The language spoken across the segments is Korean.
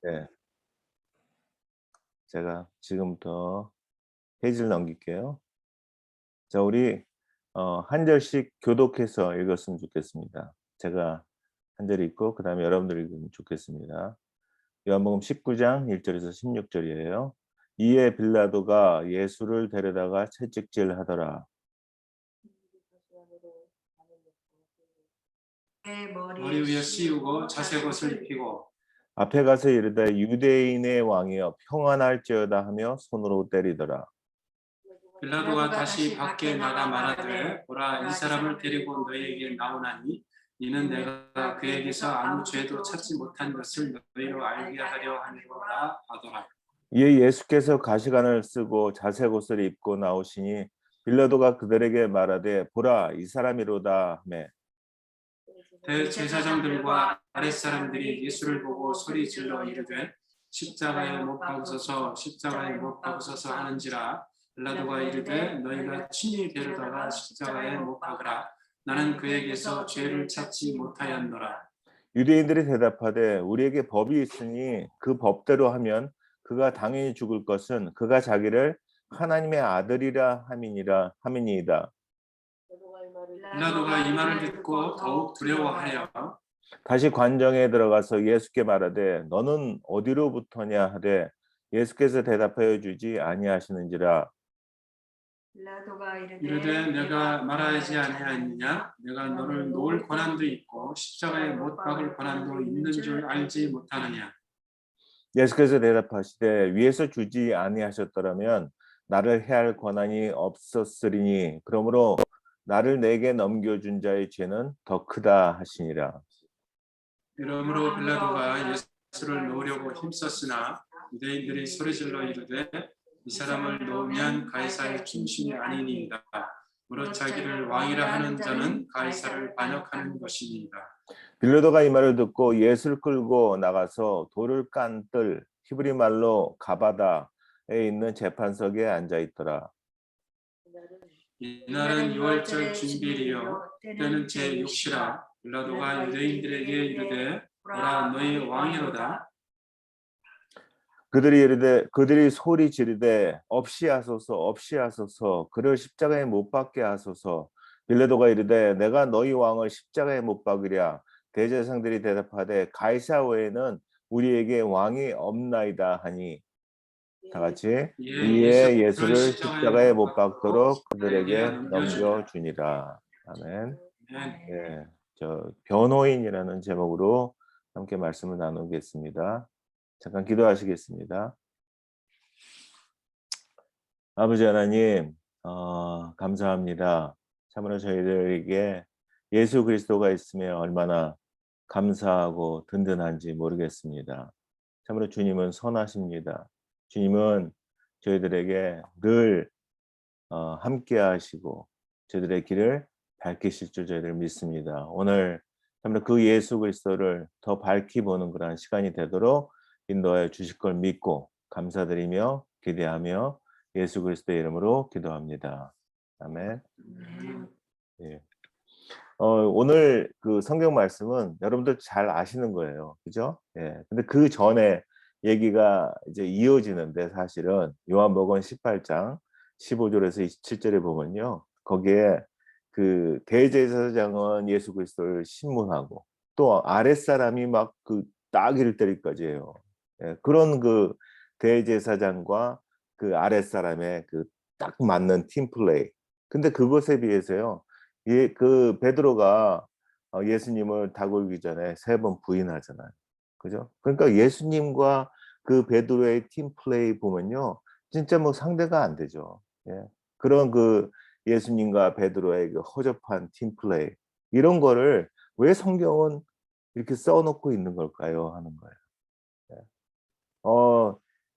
네, 제가 지금부터 페이지를 넘길게요. 자, 우리 한 절씩 교독해서 읽었으면 좋겠습니다. 제가 한 절 읽고 그 다음에 여러분들이 읽으면 좋겠습니다. 요한복음 19장 1절에서 16절이에요. 이에 빌라도가 예수를 데려다가 채찍질하더라. 머리 위에 씌우고 자색옷을 입히고 앞에 가서 이르되 유대인의 왕이여 평안할지어다 하며 손으로 때리더라. 빌라도가 다시 밖에 나가 말하되 보라 이 사람을 데리고 너희에게 나오나니 이는 내가 그에게서 아무 죄도 찾지 못한 것을 너희로 알게 하려 함이로라 하더라. 이에 예수께서 가시관을 쓰고 자색옷을 입고 나오시니 빌라도가 그들에게 말하되 보라 이 사람이로다 하매 대제사장들과 아랫사람들이 예수를 보고 소리질러 이르되 십자가에 못 박으소서 십자가에 못 박으소서 하는지라. 빌라도가 이르되 너희가 친히 데려다가 십자가에 못 박으라. 나는 그에게서 죄를 찾지 못하였노라. 유대인들이 대답하되 우리에게 법이 있으니 그 법대로 하면 그가 당연히 죽을 것은 그가 자기를 하나님의 아들이라 함이니이다. 빌라도가 이 말을 듣고 더욱 두려워하여 다시 관정에 들어가서 예수께 말하되 너는 어디로부터냐 하되 예수께서 대답하여 주지 아니하시는지라. 이르되 내가 말하지 아니하였느냐 내가 너를 놓을 권한도 있고 십자가에 못 박을 권한도 있는 줄 알지 못하느냐. 예수께서 대답하시되 위에서 주지 아니하셨더라면 나를 해할 권한이 없었으리니 그러므로 나를 내게 넘겨준 자의 죄는 더 크다 하시니라. 그러므로 빌라도가 예수를 놓으려고 힘썼으나 유대인들이 소리질러 이르되 이 사람을 놓으면 가이사의 충신이 아니니이다. 무릇 자기를 왕이라 하는 자는 가이사를 반역하는 것이니이다. 빌라도가 이 말을 듣고 예수를 끌고 나가서 돌을 깐 뜰 히브리 말로 가바다에 있는 재판석에 앉아 있더라. 이날은 유월절 준비일이요 때는 제6시라. 빌라도가 유대인들에게 이르되 보라 너희 왕이로다. 그들이 소리 지르되 없이 하소서 그를 십자가에 못 박게 하소서. 빌라도가 이르되 내가 너희 왕을 십자가에 못 박으랴. 대제사장들이 대답하되 가이사 외에는 우리에게 왕이 없나이다 하니 다 같이 이에 예수를 십자가에 못 박도록 그들에게 넘겨주니라. 아멘. 예, 저 변호인이라는 제목으로 함께 말씀을 나누겠습니다. 잠깐 기도하시겠습니다. 아버지 하나님, 감사합니다. 참으로 저희들에게 예수 그리스도가 있으면 얼마나 감사하고 든든한지 모르겠습니다. 참으로 주님은 선하십니다. 주님은 저희들에게 늘 함께 하시고 저희들의 길을 밝히실 줄 저희들 믿습니다. 오늘 참으로 그 예수 그리스도를 더 밝히 보는 그런 시간이 되도록 인도하여 주실 걸 믿고 감사드리며 기대하며 예수 그리스도의 이름으로 기도합니다. 아멘. 예. 오늘 그 성경 말씀은 여러분들 잘 아시는 거예요. 그죠? 예. 근데 그 전에 얘기가 이제 이어지는데 사실은 요한복음 18장 15절에서 27절에 보면요. 거기에 그 대제사장은 예수 그리스도를 신문하고 또 아랫사람이 막 그 따귀를 때리기까지 해요. 예. 그런 그 대제사장과 그 아랫사람의 그 딱 맞는 팀플레이. 근데 그것에 비해서요. 그 베드로가 예수님을 다굴기 전에 3번 부인하잖아요. 그죠? 그러니까 예수님과 그 베드로의 팀 플레이 보면요. 진짜 뭐 상대가 안 되죠. 예. 그런 그 예수님과 베드로의 그 허접한 팀 플레이 이런 거를 왜 성경은 이렇게 써 놓고 있는 걸까요? 하는 거예요. 예.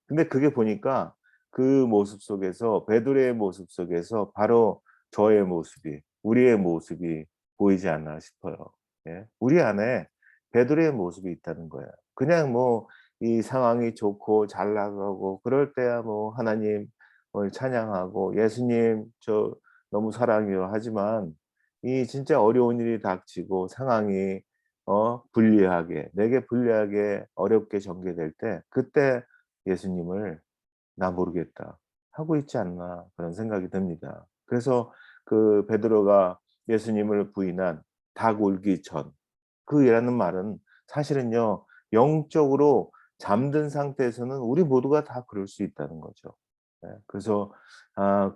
근데 그게 보니까 그 모습 속에서 베드로의 모습 속에서 바로 저의 모습이 우리의 모습이 보이지 않나 싶어요. 예. 우리 안에 베드로의 모습이 있다는 거예요. 그냥 뭐 이 상황이 좋고 잘 나가고 그럴 때야 뭐 하나님을 찬양하고 예수님 저 너무 사랑해요 하지만 이 진짜 어려운 일이 닥치고 상황이 불리하게, 내게 불리하게 어렵게 전개될 때 그때 예수님을 '나 모르겠다.' 하고 있지 않나 그런 생각이 듭니다. 그래서 그 베드로가 예수님을 부인한 닭 울기 전 그이라는 말은 사실은요. 영적으로 잠든 상태에서는 우리 모두가 다 그럴 수 있다는 거죠. 예. 그래서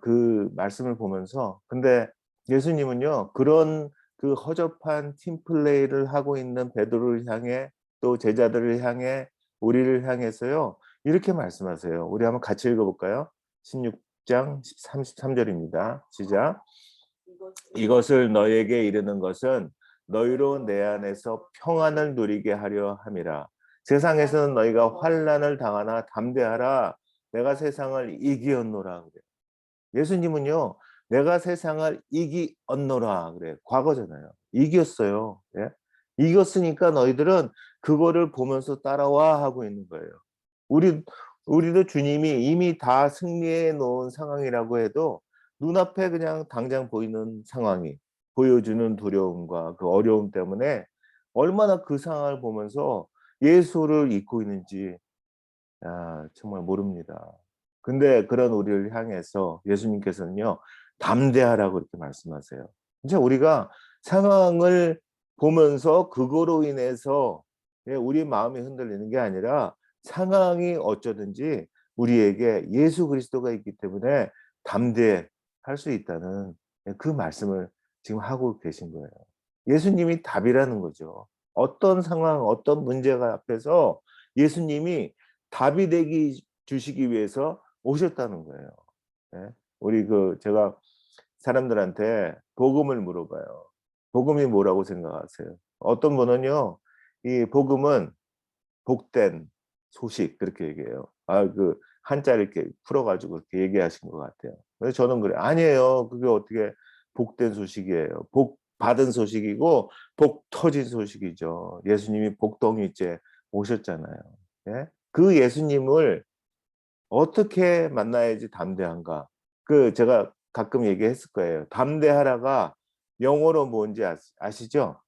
그 말씀을 보면서 근데 예수님은요. 그런 그 허접한 팀 플레이를 하고 있는 베드로를 향해 또 제자들을 향해 우리를 향해서요. 이렇게 말씀하세요. 우리 한번 같이 읽어 볼까요? 16장 33절입니다. 시작. 이것을 너희에게 이르는 것은 너희로 내 안에서 평안을 누리게 하려 함이라. 세상에서는 너희가 환난을 당하나 담대하라. 내가 세상을 이기었노라 그래. 예수님은요. 내가 세상을 이기었노라 그래. 과거잖아요. 이겼어요. 예? 이겼으니까 너희들은 그거를 보면서 따라와 하고 있는 거예요. 우리 우리도 주님이 이미 다 승리해 놓은 상황이라고 해도 눈앞에 그냥 당장 보이는 상황이 보여주는 두려움과 그 어려움 때문에 얼마나 그 상황을 보면서 예수를 잊고 있는지 정말 모릅니다. 근데 그런 우리를 향해서 예수님께서는요. 담대하라고 이렇게 말씀하세요. 진짜 우리가 상황을 보면서 그거로 인해서 우리 마음이 흔들리는 게 아니라 상황이 어쩌든지 우리에게 예수 그리스도가 있기 때문에 담대할 수 있다는 그 말씀을 지금 하고 계신 거예요. 예수님이 답이라는 거죠. 어떤 상황, 어떤 문제가 앞에서 예수님이 답이 되기 주시기 위해서 오셨다는 거예요. 예. 우리 제가 사람들한테 복음을 물어봐요. 복음이 뭐라고 생각하세요? 어떤 분은요. 이 복음은 복된 소식 그렇게 얘기해요. 한자를 이렇게 풀어 가지고 그렇게 얘기하신 것 같아요. 그래서 저는 그래요. 아니에요. 그게 어떻게 복된 소식이에요. 복 받은 소식이고 복 터진 소식이죠. 예수님이 복덩이째 오셨잖아요. 예? 그 예수님을 어떻게 만나야지 담대한가? 제가 가끔 얘기했을 거예요. 담대하라가 영어로 뭔지 아시죠?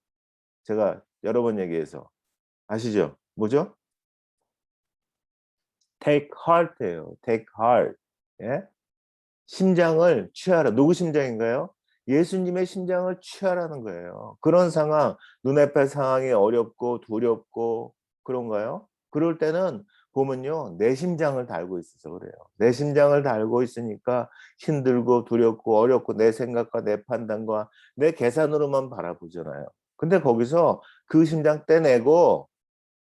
제가 여러 번 얘기해서. 아시죠? 뭐죠? take heart예요. take heart. 예? 심장을 취하라. 누구 심장인가요? 예수님의 심장을 취하라는 거예요. 그런 상황, 눈앞의 상황이 어렵고 두렵고 그런가요? 그럴 때는 보면요. 내 심장을 달고 있어서 그래요. 내 심장을 달고 있으니까 힘들고 두렵고 어렵고 내 생각과 내 판단과 내 계산으로만 바라보잖아요. 근데 거기서 그 심장 떼내고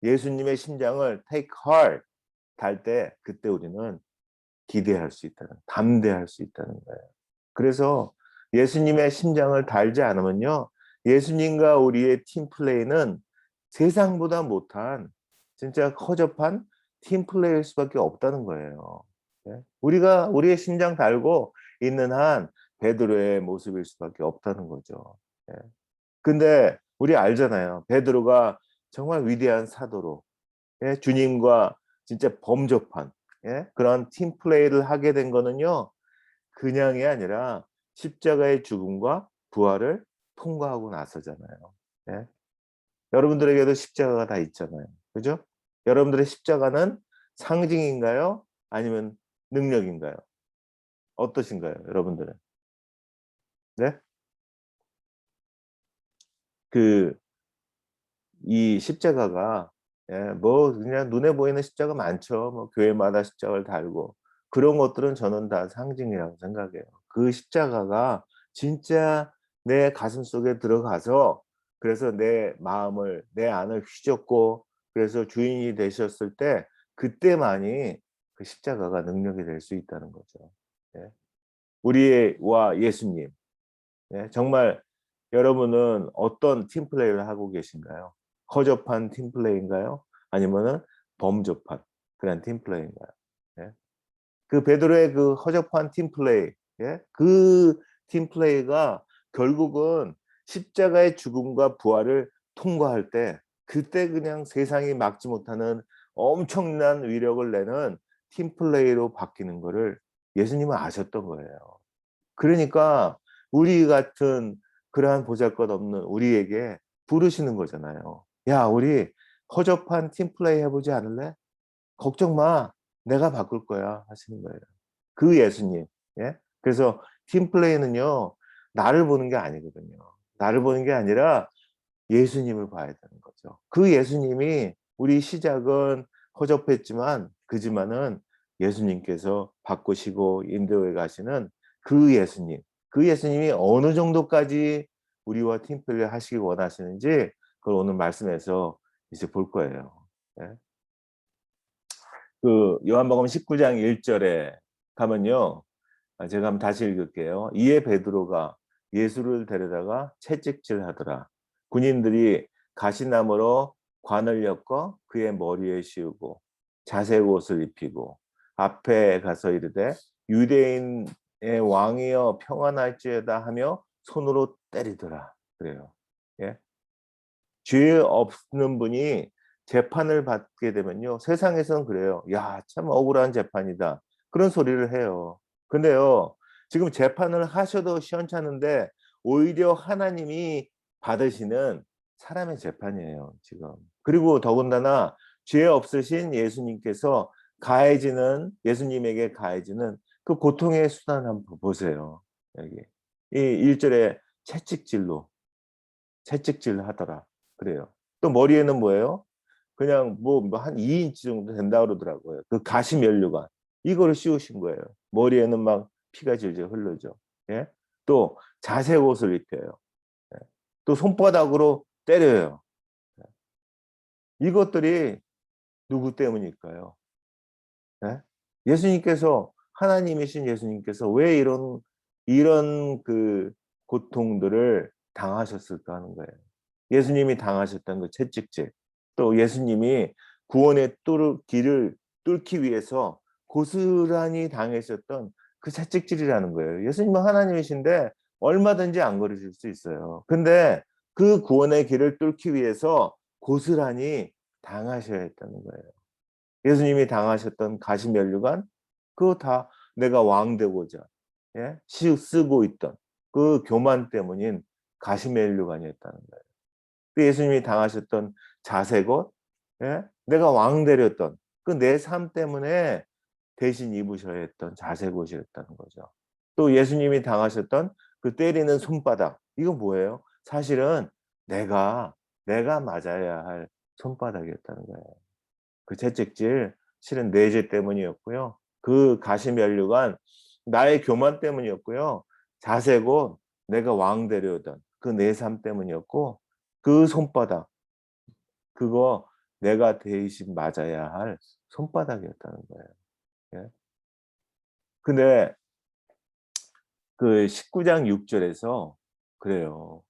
예수님의 심장을 take heart 달 때 그때 우리는 기대할 수 있다는, 담대할 수 있다는 거예요. 그래서 예수님의 심장을 달지 않으면요. 예수님과 우리의 팀 플레이는 세상보다 못한 진짜 허접한 팀 플레이일 수밖에 없다는 거예요. 예? 우리가 우리의 심장 달고 있는 한 베드로의 모습일 수밖에 없다는 거죠. 예. 근데 우리 알잖아요. 베드로가 정말 위대한 사도로 주님과 진짜 범접한 그런 팀 플레이를 하게 된 거는요. 그냥이 아니라 십자가의 죽음과 부활을 통과하고 나서잖아요. 예. 여러분들에게도 십자가가 다 있잖아요. 그죠? 여러분들의 십자가는 상징인가요? 아니면 능력인가요? 어떠신가요? 여러분들은? 네? 이 십자가가 그냥 눈에 보이는 십자가 많죠. 뭐 교회마다 십자가를 달고 그런 것들은 저는 다 상징이라고 생각해요. 그 십자가가 진짜 내 가슴속에 들어가서 그래서 내 마음을 내 안을 휘젓고 그래서 주인이 되셨을 때 그때만이 그 십자가가 능력이 될 수 있다는 거죠. 예. 우리와 예수님 정말 여러분은 어떤 팀 플레이를 하고 계신가요? 허접한 팀 플레이인가요? 아니면은 범접한 그런 팀 플레이인가요? 예. 그 베드로의 그 허접한 팀 플레이, 그 팀 플레이가 결국은 십자가의 죽음과 부활을 통과할 때 그때 그냥 세상이 막지 못하는 엄청난 위력을 내는 팀 플레이로 바뀌는 거를 예수님은 아셨던 거예요. 그러니까 우리 같은 그러한 보잘것없는 우리에게 부르시는 거잖아요. 야, 우리 허접한 팀플레이 해보지 않을래? 걱정 마. 내가 바꿀 거야. 하시는 거예요. 그 예수님. 예? 그래서 팀플레이는요, 나를 보는 게 아니거든요. 나를 보는 게 아니라 예수님을 봐야 되는 거죠. 그 예수님이 우리 시작은 허접했지만, 그지만은 예수님께서 바꾸시고 인도에 가시는 그 예수님. 그 예수님이 어느 정도까지 우리와 팀플레이 하시기 원하시는지 그걸 오늘 말씀에서 이제 볼 거예요. 예? 그 요한복음 19장 1절에 가면요. 제가 한번 다시 읽을게요. 이에 베드로가 예수를 데려다가 채찍질 하더라. 군인들이 가시나무로 관을 엮어 그의 머리에 씌우고 자색 옷을 입히고 앞에 가서 이르되 유대인의 왕이여 평안할지어다 하며 손으로 때리더라. 그래요. 예? 죄 없는 분이 재판을 받게 되면요. 세상에서는 그래요. 야, 참 억울한 재판이다. 그런 소리를 해요. 근데요, 지금 재판을 하셔도 시원찮은데 오히려 하나님이 받으시는 사람의 재판이에요, 지금. 그리고 더군다나 죄 없으신 예수님께서 예수님에게 가해지는 그 고통의 수단 한번 보세요. 여기. 이 1절에 채찍질 하더라. 그래요. 또 머리에는 뭐예요? 그냥 뭐 한 2인치 정도 된다 그러더라고요. 그 가시면류관. 이거를 씌우신 거예요. 머리에는 막 피가 질질 흐르죠. 예? 또 자색 옷을 입혀요. 예? 또 손바닥으로 때려요. 이것들이 누구 때문일까요? 예? 예수님께서 하나님이신 예수님께서 왜 이런 그 고통들을 당하셨을까 하는 거예요. 예수님이 당하셨던 그 채찍질, 또 예수님이 구원의 길을 뚫기 위해서 고스란히 당하셨던 그 채찍질이라는 거예요. 예수님은 하나님이신데 얼마든지 안 그러실 수 있어요. 근데 그 구원의 길을 뚫기 위해서 고스란히 당하셔야 했다는 거예요. 예수님이 당하셨던 가시면류관, 그거 다 내가 왕 되고자 예? 쓰고 있던 그 교만 때문인 가시면류관이었다는 거예요. 그 예수님이 당하셨던 자색옷, 예? 내가 왕 되렸던 그 내 삶 때문에 대신 입으셔야 했던 자색옷이었다는 거죠. 또 예수님이 당하셨던 그 때리는 손바닥, 이거 뭐예요? 사실은 내가 맞아야 할 손바닥이었다는 거예요. 그 채찍질 실은 뇌제 때문이었고요. 그 가시면류관 나의 교만 때문이었고요. 자세고 내가 왕 되려던 그 내 삶 때문이었고 그 손바닥 그거 내가 대신 맞아야 할 손바닥이었다는 거예요. 예? 근데 그 19장 6절에서 그래요.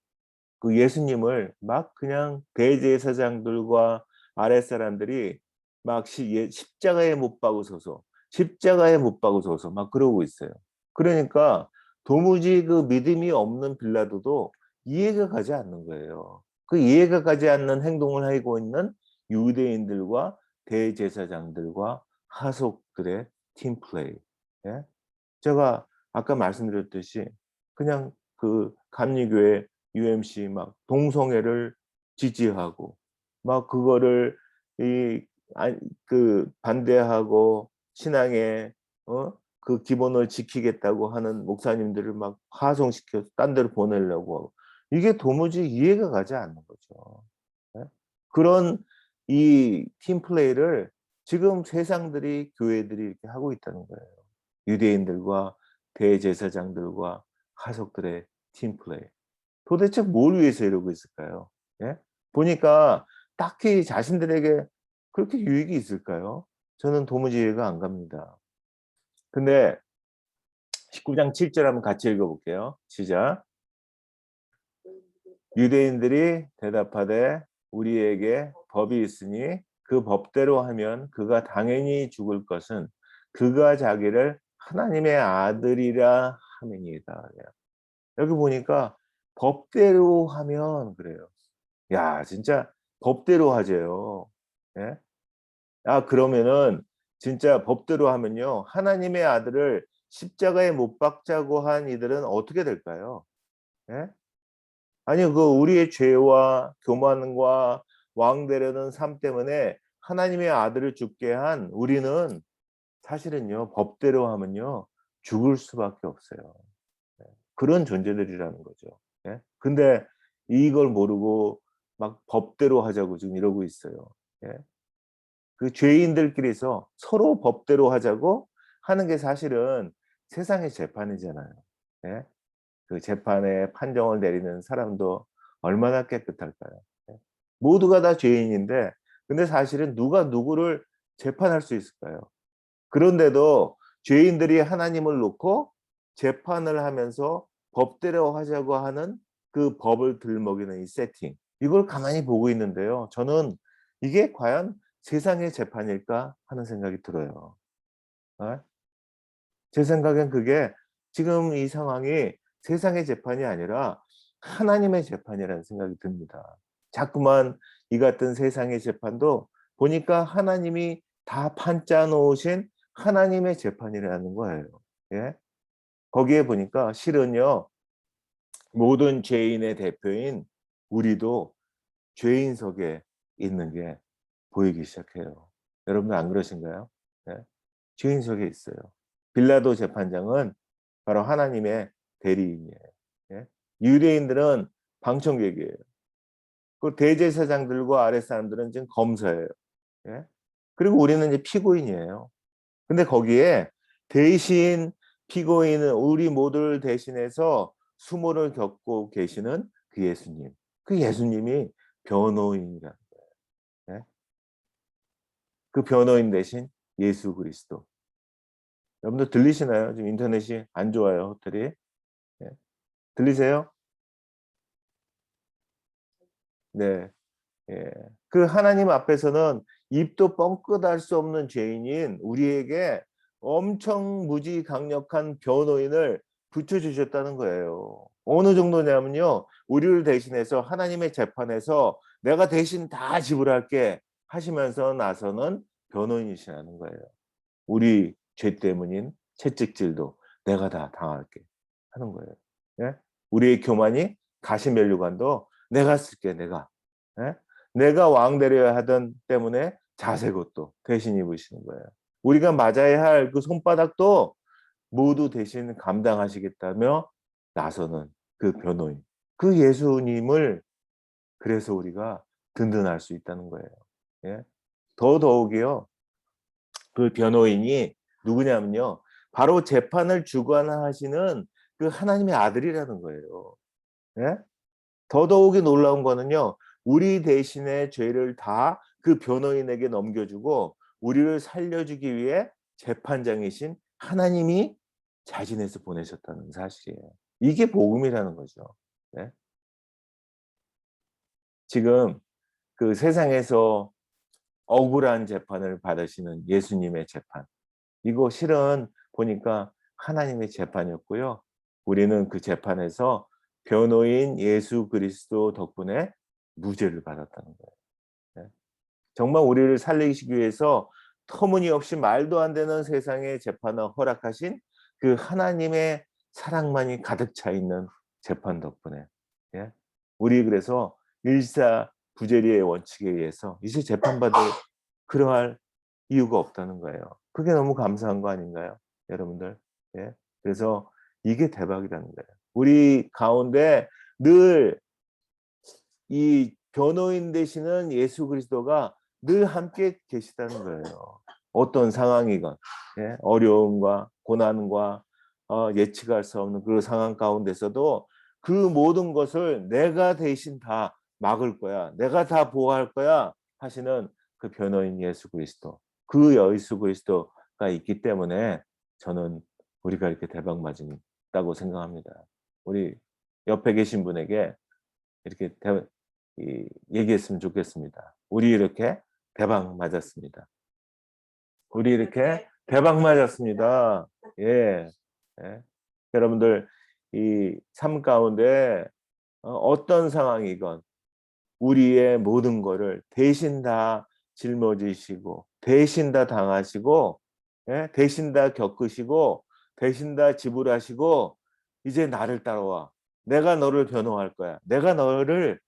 그 예수님을 막 그냥 대제사장들과 아랫사람들이 막 십자가에 못 박으소서, 십자가에 못 박으소서 막 그러고 있어요. 그러니까 도무지 그 믿음이 없는 빌라도도 이해가 가지 않는 거예요. 그 이해가 가지 않는 행동을 하고 있는 유대인들과 대제사장들과 하속들의 팀플레이. 예? 제가 아까 말씀드렸듯이 그냥 그 감리교회 UMC 막 동성애를 지지하고 막 그거를 그 반대하고 신앙의 그 기본을 지키겠다고 하는 목사님들을 막 파송시켜서 딴 데로 보내려고 하고 이게 도무지 이해가 가지 않는 거죠. 예? 그런 이 팀플레이를 지금 세상들이 교회들이 이렇게 하고 있다는 거예요. 유대인들과 대제사장들과 하속들의 팀플레이. 도대체 뭘 위해서 이러고 있을까요? 예? 보니까 딱히 자신들에게 그렇게 유익이 있을까요? 저는 도무지 이해가 안 갑니다. 근데 19장 7절 한번 같이 읽어볼게요. 시작. 유대인들이 대답하되 우리에게 법이 있으니 그 법대로 하면 그가 당연히 죽을 것은 그가 자기를 하나님의 아들이라 함이니이다. 여기 보니까 법대로 하면 그래요. 야, 진짜 법대로 하재요. 예? 그러면은 진짜 법대로 하면요. 하나님의 아들을 십자가에 못 박자고 한 이들은 어떻게 될까요? 예? 아니, 그 우리의 죄와 교만과 왕되려는 삶 때문에 하나님의 아들을 죽게 한 우리는 사실은요, 법대로 하면요, 죽을 수밖에 없어요. 그런 존재들이라는 거죠. 예? 근데 이걸 모르고 막 법대로 하자고 지금 이러고 있어요. 예? 그 죄인들끼리서 서로 법대로 하자고 하는 게 사실은 세상의 재판이잖아요. 예? 그 재판에 판정을 내리는 사람도 얼마나 깨끗할까요? 예? 모두가 다 죄인인데, 근데 사실은 누가 누구를 재판할 수 있을까요? 그런데도 죄인들이 하나님을 놓고 재판을 하면서 법대로 하자고 하는 그 법을 들먹이는 이 세팅. 이걸 가만히 보고 있는데요. 저는 이게 과연 세상의 재판일까 하는 생각이 들어요. 어? 제 생각엔 그게 지금 이 상황이 세상의 재판이 아니라 하나님의 재판이라는 생각이 듭니다. 자꾸만 이 같은 세상의 재판도 보니까 하나님이 다 판짜 놓으신 하나님의 재판이라는 거예요. 예? 거기에 보니까 실은요, 모든 죄인의 대표인 우리도 죄인석에 있는 게 보이기 시작해요. 여러분 안 그러신가요? 예? 죄인석에 있어요. 빌라도 재판장은 바로 하나님의 대리인이에요. 예? 유대인들은 방청객이에요. 그 대제사장들과 아랫 사람들은 지금 검사예요. 예? 그리고 우리는 이제 피고인이에요. 근데 거기에 대신 피고인은 우리 모두를 대신해서 수모를 겪고 계시는 그 예수님. 그 예수님이 변호인이라는 거예요. 예? 그 변호인 대신 예수 그리스도. 여러분들 들리시나요? 지금 인터넷이 안 좋아요, 호텔이. 예. 들리세요? 네. 예. 그 하나님 앞에서는 입도 뻥끗할 수 없는 죄인인 우리에게 엄청 무지 강력한 변호인을 붙여주셨다는 거예요. 어느 정도냐면요, 우리를 대신해서 하나님의 재판에서 내가 대신 다 지불할게 하시면서 나서는 변호인이시라는 거예요. 우리 죄 때문인 채찍질도 내가 다 당할게 하는 거예요. 예? 우리의 교만이 가시면류관도 내가 쓸게, 내가. 예? 내가 왕 되려야 하던 때문에 자색옷도 대신 입으시는 거예요. 우리가 맞아야 할 그 손바닥도 모두 대신 감당하시겠다며 나서는 그 변호인. 그 예수님을 그래서 우리가 든든할 수 있다는 거예요. 예? 더더욱이요. 그 변호인이 누구냐면요. 바로 재판을 주관하시는 그 하나님의 아들이라는 거예요. 예? 더더욱이 놀라운 거는요. 우리 대신에 죄를 다 그 변호인에게 넘겨주고 우리를 살려주기 위해 재판장이신 하나님이 자진해서 보내셨다는 사실이에요. 이게 복음이라는 거죠. 네? 지금 그 세상에서 억울한 재판을 받으시는 예수님의 재판. 이거 실은 보니까 하나님의 재판이었고요. 우리는 그 재판에서 변호인 예수 그리스도 덕분에 무죄를 받았다는 거예요. 네. 정말 우리를 살리시기 위해서 터무니없이 말도 안 되는 세상의 재판을 허락하신 그 하나님의 사랑만이 가득 차 있는 재판 덕분에, 예? 우리 그래서 일사부재리의 원칙에 의해서 이제 재판받을 그러할 이유가 없다는 거예요. 그게 너무 감사한 거 아닌가요? 여러분들. 예? 그래서 이게 대박이라는 거예요. 우리 가운데 늘 이 변호인 되시는 예수 그리스도가 늘 함께 계시다는 거예요. 어떤 상황이건, 예? 어려움과 고난과 예측할 수 없는 그 상황 가운데서도 그 모든 것을 내가 대신 다 막을 거야, 내가 다 보호할 거야 하시는 그 변호인 예수 그리스도, 그 예수 그리스도가 있기 때문에 저는 우리가 이렇게 대박 맞았다고 생각합니다. 우리 옆에 계신 분에게 이렇게 얘기했으면 좋겠습니다. 우리 이렇게 대박 맞았습니다. 우리 이렇게 대박 맞았습니다. 예. 예. 여러분들 이 삶 가운데 어떤 상황이건 우리의 모든 거를 대신 다 짊어지시고 대신 다 당하시고, 예? 대신 다 겪으시고 대신 다 지불하시고 이제 나를 따라와. 내가 너를 변호할 거야. 내가 너를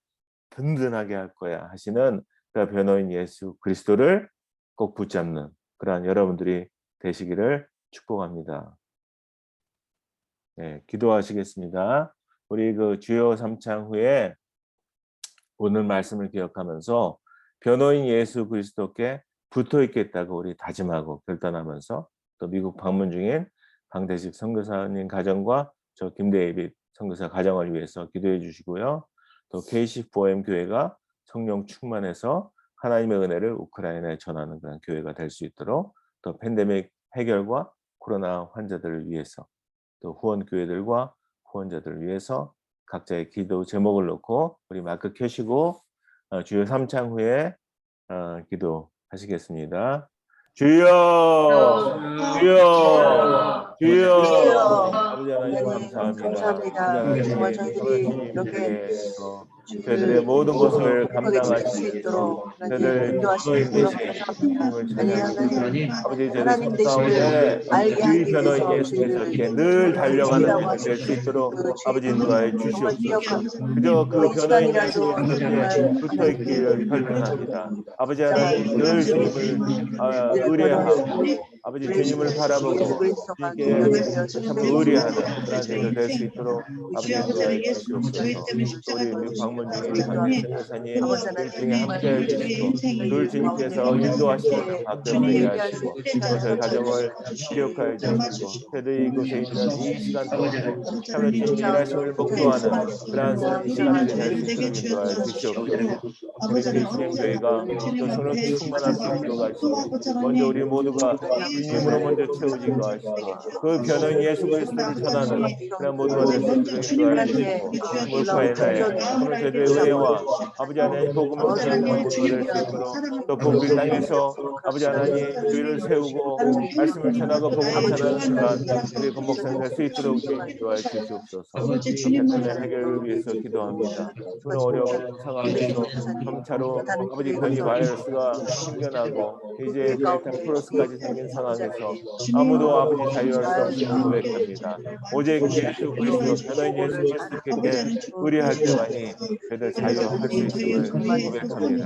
든든하게 할 거야 하시는 그러니까 변호인 예수 그리스도를 꼭 붙잡는 그러한 여러분들이 되시기를 축복합니다. 네, 기도하시겠습니다. 우리 그 주여 삼창 후에 오늘 말씀을 기억하면서 변호인 예수 그리스도께 붙어 있겠다고 우리 다짐하고 결단하면서 또 미국 방문 중인 방대식 선교사님 가정과 저 김대입 선교사 가정을 위해서 기도해 주시고요. 또 K14M 교회가 성령 충만해서 하나님의 은혜를 우크라이나에 전하는 그런 교회가 될 수 있도록 또 팬데믹 해결과 코로나 환자들을 위해서 또 후원 교회들과 후원자들을 위해서 각자의 기도 제목을 놓고 우리 마크 켜시고 주여 삼창 후에 기도하시겠습니다. 주여, 주여, 주여. 아버지 하나님 감사합니다. 감사합니다. 정말 저희들이 주님께서 주를 저희들의 모든 것을 행복하게 지낼 수 감당하시고 있도록 저희들 인도하시는 변호인 주님 되신 감사합니다. 주님을 하나님, 찬양하고 아버지 저희들 하나님 삶 가운데 되심을 알게 주의 하기 변호인 위해서 예수께서 저희를 늘 달려가는 주의라고 주님 될 수 하시는 있도록 그 아버지 주의 인도하여 정말 주시옵소서. 기억하고 그저 그 이 변호인 시간이라도 예수께서께 정말 붙어 하나님 있기를 결단합니다. 아버지 하나님 늘 주님을 늘 의뢰하고 변호해주고 아버지 주님을 바라보고 예수 그리스도가 주님께 능력이 참 되어 의뢰하는 그런 저희들 될 수 있도록 아버지 주여 인도하여 저희 주시옵소서. 또 우리 미국 방문 중인 방대 선교사님 아버지 늘 하나님 중에 정말 함께 해주시고 늘 주님께서 인도하시는 밖에 멀리 하시고 또 저희 가정을 기억하여 주시고 저희들 이곳에 있는 이 시간 동안에 참으로 주님 일하심을 목도하는 그러한 이 시간들이 될 수 있도록 인도하여 주시옵소서. 우리 KCM 교회가 또 손을 충만할 수 있도록 하시고 먼저 우리 모두가 주님으로 먼저 채워지게 하시고 그 변호인 예수 그리스도를 전하는 그런 모두가 될 수 있도록 인도하여 주시고 우크라이나에 참으로 저희들의 은혜와 아버지 하나님 복음을 전하는 모두가 될 수 있도록 또 복비 땅에서 아버지 하나님 교회를 세우고 말씀을 전하고 복음을 전하는 그러한 우리 건목상 될 수 있도록 주님 인도하여 주시옵소서. 패턴의 해결을 위해서 기도합니다. 그런 어려운 상황에서 점차로 아버지 변이 바이러스가 생겨나고 이제 델타 플러스까지 생긴 상황에서 아무도 아버지 자유할 수 없음을 고백합니다. 오직 예수 그리스도 변호인 예수 그리스도께 의뢰할 때만이 저희들 자유할 수 있음을 고백합니다.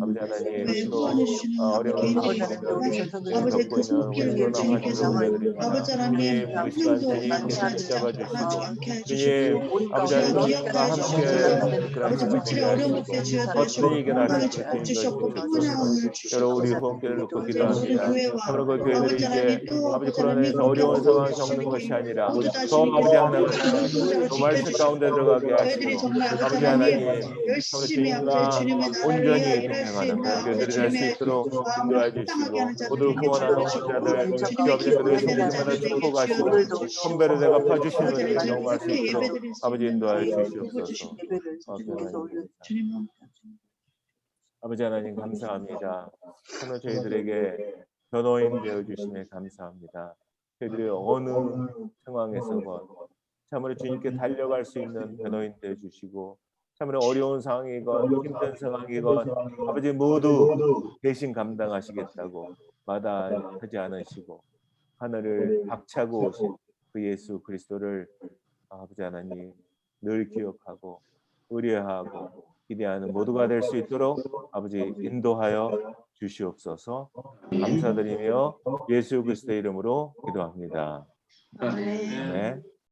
아버지 하나님 또 어려운 아버지 하나님 우리 상황을 전성도를 겪고 있는 우리 코로나 환자를 올려드립니다. 주님 그 시간 주님께서 붙잡아 주시고 주님 아버지 하나님 주님과 함께 그런 힘을 주게 하시고 어떤 이겨낼 수 있도록 주님과 주시옵소서. 여러 우리 후원교회를 놓고 기도합니다. 참으로 그 교회들이 이제 아버지 코로나에서 어려운 상황을 겪는 것이 아니라 더 아버지 하나님 더 말씀 가운데 들어가게 하시고 아버지 하나님 참으로 주님과 온전히 동행하는 그런 교회들이 될 수 있도록 인도해 주시고 모두 후원하는 후원자들 주 아버지 그들의 손길마다 축복하시고 선배를 내가 봐주시는 은혜를 경험할 수 있도록 아버지 인도하여 주시옵소서. 아버지 하나님 감사합니다. 참으로 저희들에게 변호인 되어주심에 감사합니다. 저희들이 어느 상황에서건 참으로 주님께 달려갈 수 있는 변호인 되어주시고 참으로 어려운 상황이건 힘든 상황이건 아버지 모두 대신 감당하시겠다고 마다하지 않으시고 하늘을 박차고 오신 그 예수 그리스도를 아버지 하나님 늘 기억하고 의뢰하고 기대하는 모두가 될 수 있도록 아버지 인도하여 주시옵소서. 감사드리며 예수 그리스도의 이름으로 기도합니다. 네.